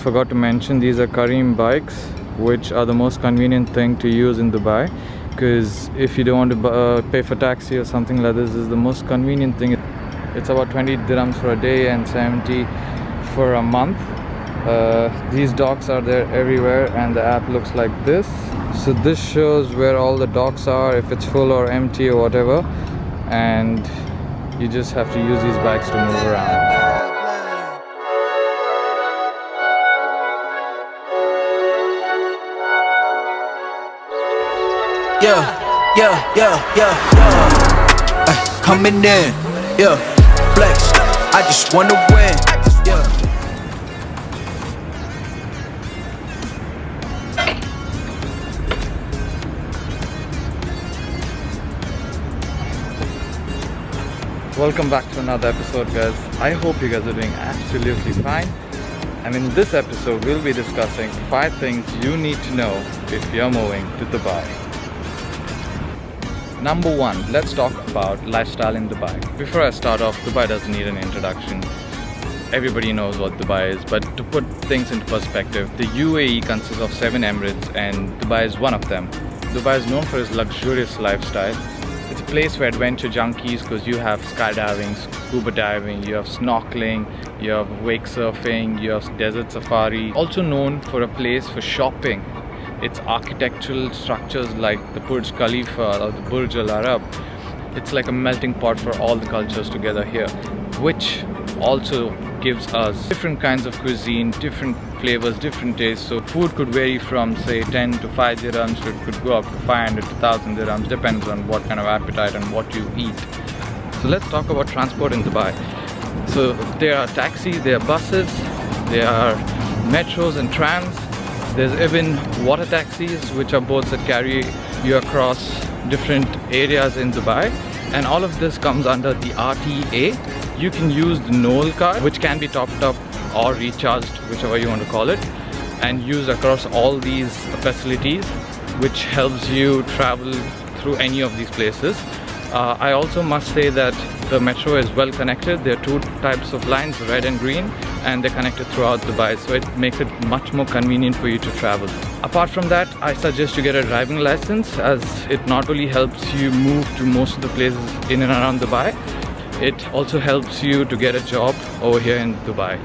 Forgot to mention, these are Kareem bikes, which are the most convenient thing to use in Dubai, because if you don't want to pay for taxi or something like this is the most convenient thing. It's about 20 dirhams for a day and 70 for a month. These docks are there everywhere and the app looks like this. So this shows where all the docks are, if it's full or empty or whatever, and you just have to use these bikes to move around. Coming in, flex, I just wanna win, Welcome back to another episode, guys. I hope you guys are doing absolutely fine. And in this episode, we'll be discussing 5 things you need to know if you're moving to Dubai. Number 1, let's talk about lifestyle in Dubai. Before I start off, Dubai doesn't need an introduction. Everybody knows what Dubai is, but to put things into perspective, the UAE consists of 7 emirates and Dubai is one of them. Dubai is known for its luxurious lifestyle. It's a place for adventure junkies because you have skydiving, scuba diving, you have snorkeling, you have wake surfing, you have desert safari. Also known for a place for shopping. Its architectural structures like the Burj Khalifa or the Burj Al Arab. It's like a melting pot for all the cultures together here, which also gives us different kinds of cuisine, different flavors, different tastes. So food could vary from say 10 to 5 dirhams, it could go up to 500 to 1000 dirhams, depends on what kind of appetite and what you eat. So let's talk about transport in Dubai. So there are taxis, there are buses, there are metros and trams. There's even water taxis, which are boats that carry you across different areas in Dubai, and all of this comes under the RTA. You can use the Noel card, which can be topped up or recharged, whichever you want to call it, and use across all these facilities, which helps you travel through any of these places. I also must say that the metro is well connected. There are 2 types of lines, red and green, and they're connected throughout Dubai, so it makes it much more convenient for you to travel. Apart from that, I suggest you get a driving license, as it not only helps you move to most of the places in and around Dubai, it also helps you to get a job over here in Dubai.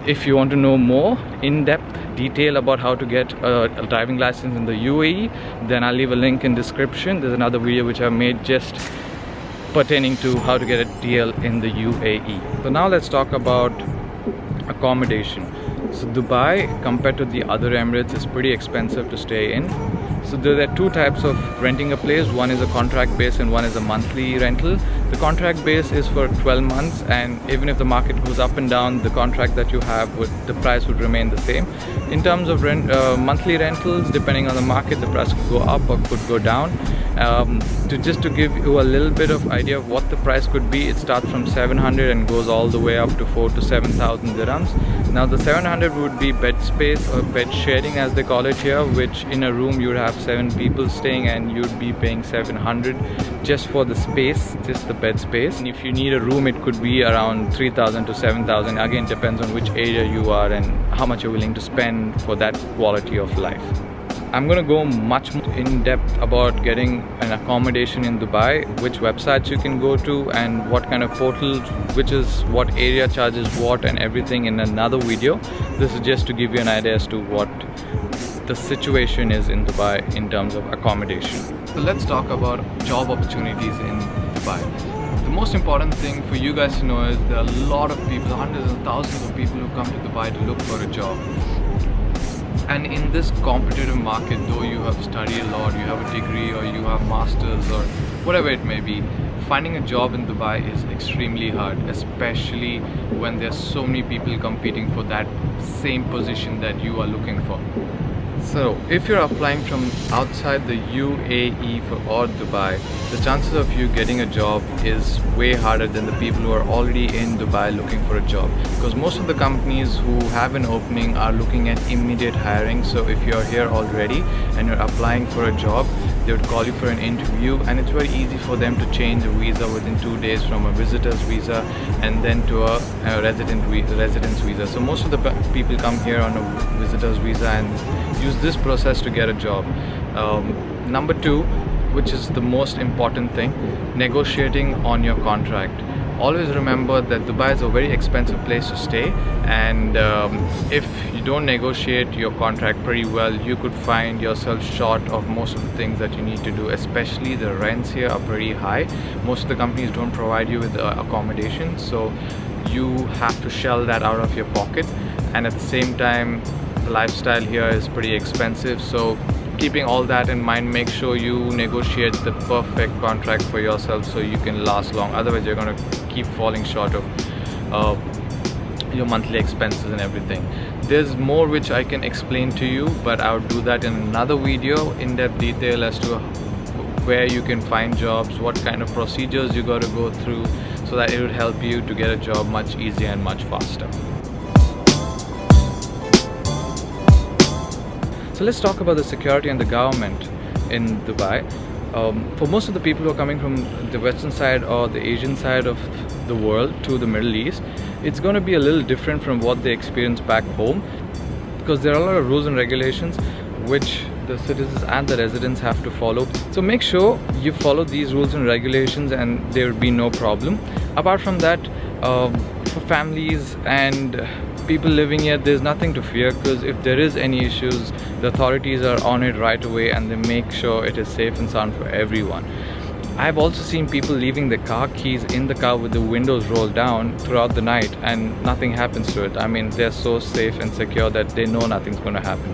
If you want to know more in-depth detail about how to get a driving license in the UAE, then I'll leave a link in description. There's another video which I made just pertaining to how to get a deal in the UAE. So now let's talk about accommodation. So Dubai, compared to the other Emirates, is pretty expensive to stay in. So there are 2 types of renting a place. One is a contract base and one is a monthly rental. The contract base is for 12 months, and even if the market goes up and down, the contract that you have, the price would remain the same. In terms of monthly rentals, depending on the market, the price could go up or could go down. Just to give you a little bit of idea of what the price could be, it starts from 700 and goes all the way up to 4,000 to 7,000 dirhams. Now the 700 would be bed space or bed sharing, as they call it here, which in a room you would have 7 people staying and you'd be paying 700 just for the space, just the bed space. And if you need a room, it could be around 3,000 to 7,000. Again, depends on which area you are and how much you're willing to spend for that quality of life. I'm going to go much more in depth about getting an accommodation in Dubai, which websites you can go to and what kind of portals, which is what area charges what and everything, in another video. This is just to give you an idea as to what the situation is in Dubai in terms of accommodation. So let's talk about job opportunities in Dubai. The most important thing for you guys to know is there are a lot of people, hundreds and thousands of people who come to Dubai to look for a job. And in this competitive market, though you have studied a lot, you have a degree or you have masters or whatever it may be, finding a job in Dubai is extremely hard, especially when there's so many people competing for that same position that you are looking for. So if you're applying from outside the UAE or Dubai, the chances of you getting a job is way harder than the people who are already in Dubai looking for a job, because most of the companies who have an opening are looking at immediate hiring. So if you're here already and you're applying for a job, They would call you for an interview, and it's very easy for them to change a visa within 2 days from a visitor's visa and then to a residence visa. So most of the people come here on a visitor's visa and use this process to get a job. Number 2, which is the most important thing, negotiating on your contract. Always remember that Dubai is a very expensive place to stay, and if you don't negotiate your contract pretty well, you could find yourself short of most of the things that you need to do. Especially the rents here are pretty high. Most of the companies don't provide you with accommodation, so you have to shell that out of your pocket, and at the same time the lifestyle here is pretty expensive. So keeping all that in mind, make sure you negotiate the perfect contract for yourself so you can last long. Otherwise you're going to keep falling short of your monthly expenses and everything. There's more which I can explain to you, but I'll do that in another video, in-depth detail as to where you can find jobs, what kind of procedures you got to go through, so that it would help you to get a job much easier and much faster. So let's talk about the security and the government in Dubai. For most of the people who are coming from the western side or the Asian side of the world to the Middle East, it's going to be a little different from what they experience back home, because there are a lot of rules and regulations which the citizens and the residents have to follow. So make sure you follow these rules and regulations and there will be no problem. Apart from that, for families and people living here, there's nothing to fear, because if there is any issues, the authorities are on it right away and they make sure it is safe and sound for everyone. I've also seen people leaving the car keys in the car with the windows rolled down throughout the night and nothing happens to it. I mean, they're so safe and secure that they know nothing's going to happen.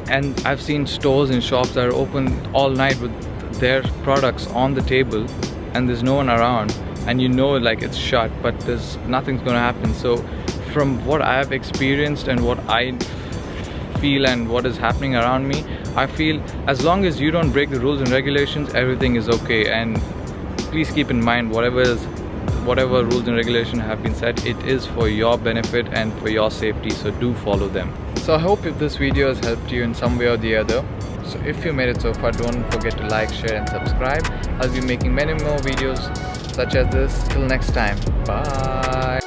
And I've seen stores and shops that are open all night with their products on the table and there's no one around, and you know, like, it's shut, but there's nothing's going to happen. So from what I have experienced and what I feel and what is happening around me, I feel as long as you don't break the rules and regulations, everything is okay. And please keep in mind, whatever rules and regulations have been set, it is for your benefit and for your safety, so do follow them. So I hope if this video has helped you in some way or the other. So if you made it so far, don't forget to like, share and subscribe. I'll be making many more videos such as this. Till next time, bye.